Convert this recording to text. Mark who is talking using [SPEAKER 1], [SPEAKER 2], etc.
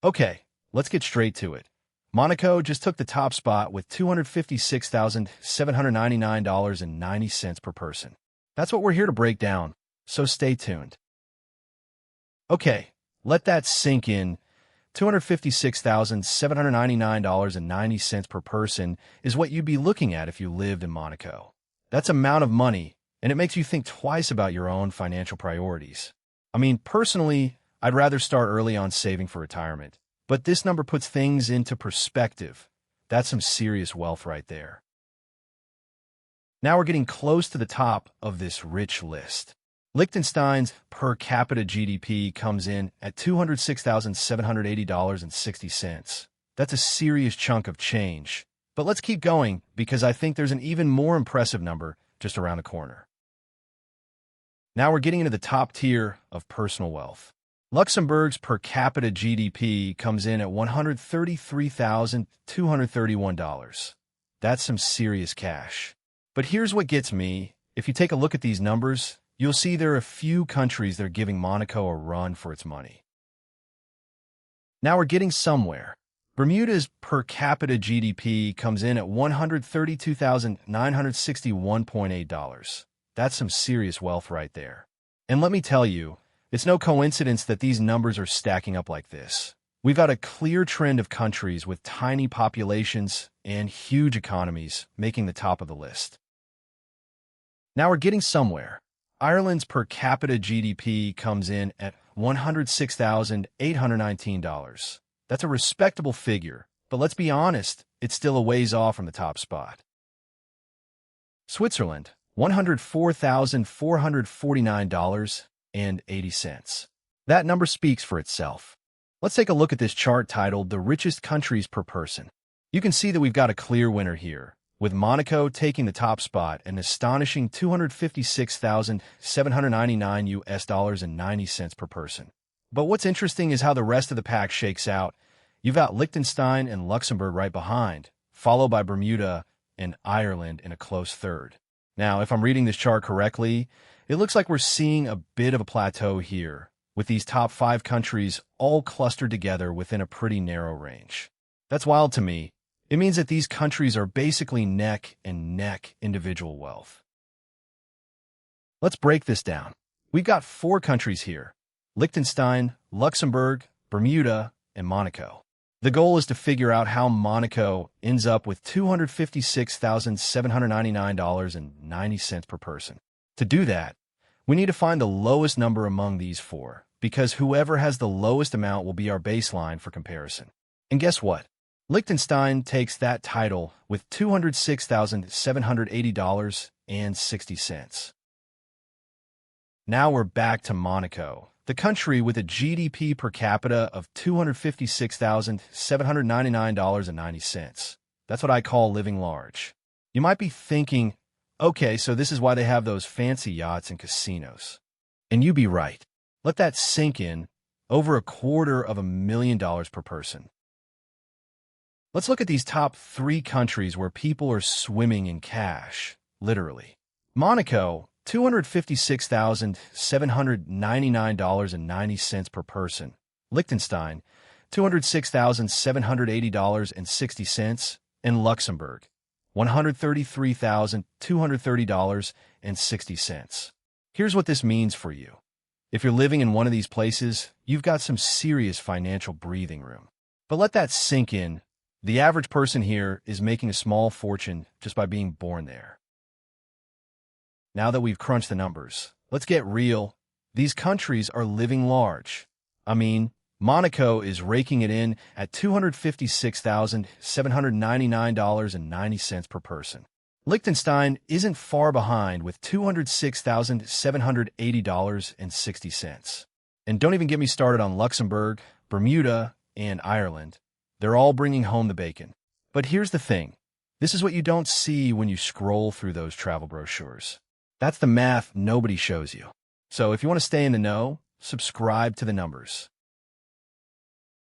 [SPEAKER 1] Okay, let's get straight to it. Monaco just took the top spot with $256,799.90 per person. That's what we're here to break down, so stay tuned. Okay, let that sink in. $256,799.90 per person is what you'd be looking at if you lived in Monaco. That's amount of money, and it makes you think twice about your own financial priorities. I mean, personally, I'd rather start early on saving for retirement, but this number puts things into perspective. That's some serious wealth right there. Now we're getting close to the top of this rich list. Liechtenstein's per capita GDP comes in at $206,780.60. That's a serious chunk of change. But let's keep going because I think there's an even more impressive number just around the corner. Now we're getting into the top tier of personal wealth. Luxembourg's per capita GDP comes in at $133,231. That's some serious cash. But here's what gets me. If you take a look at these numbers, you'll see there are a few countries that are giving Monaco a run for its money. Now we're getting somewhere. Bermuda's per capita GDP comes in at $132,961.8. That's some serious wealth right there. And let me tell you, it's no coincidence that these numbers are stacking up like this. We've got a clear trend of countries with tiny populations and huge economies making the top of the list. Now we're getting somewhere. Ireland's per capita GDP comes in at $106,819. That's a respectable figure, but let's be honest, it's still a ways off from the top spot. Switzerland, $104,449.80. That number speaks for itself. Let's take a look at this chart titled The Richest Countries Per Person. You can see that we've got a clear winner here, with Monaco taking the top spot an astonishing $256,799.90 per person. But what's interesting is how the rest of the pack shakes out. You've got Liechtenstein and Luxembourg right behind, followed by Bermuda and Ireland in a close third. Now, if I'm reading this chart correctly, it looks like we're seeing a bit of a plateau here, with these top 5 countries all clustered together within a pretty narrow range. That's wild to me. It means that these countries are basically neck and neck individual wealth. Let's break this down. We've got 4 countries here: Liechtenstein, Luxembourg, Bermuda, and Monaco. The goal is to figure out how Monaco ends up with $256,799.90 per person. To do that, we need to find the lowest number among these 4, because whoever has the lowest amount will be our baseline for comparison. And guess what? Liechtenstein takes that title with $206,780.60. Now we're back to Monaco, the country with a GDP per capita of $256,799.90. That's what I call living large. You might be thinking, okay, so this is why they have those fancy yachts and casinos. And you'd be right. Let that sink in. Over $250,000 per person. Let's look at these top 3 countries where people are swimming in cash, literally. Monaco, $256,799.90 per person. Liechtenstein, $206,780.60. And Luxembourg, $133,230.60. Here's what this means for you. If you're living in one of these places, you've got some serious financial breathing room. But let that sink in. The average person here is making a small fortune just by being born there. Now that we've crunched the numbers, let's get real. These countries are living large. I mean, Monaco is raking it in at $256,799.90 per person. Liechtenstein isn't far behind with $206,780.60. And don't even get me started on Luxembourg, Bermuda, and Ireland. They're all bringing home the bacon. But here's the thing. This is what you don't see when you scroll through those travel brochures. That's the math nobody shows you. So if you want to stay in the know, subscribe to The Numbers.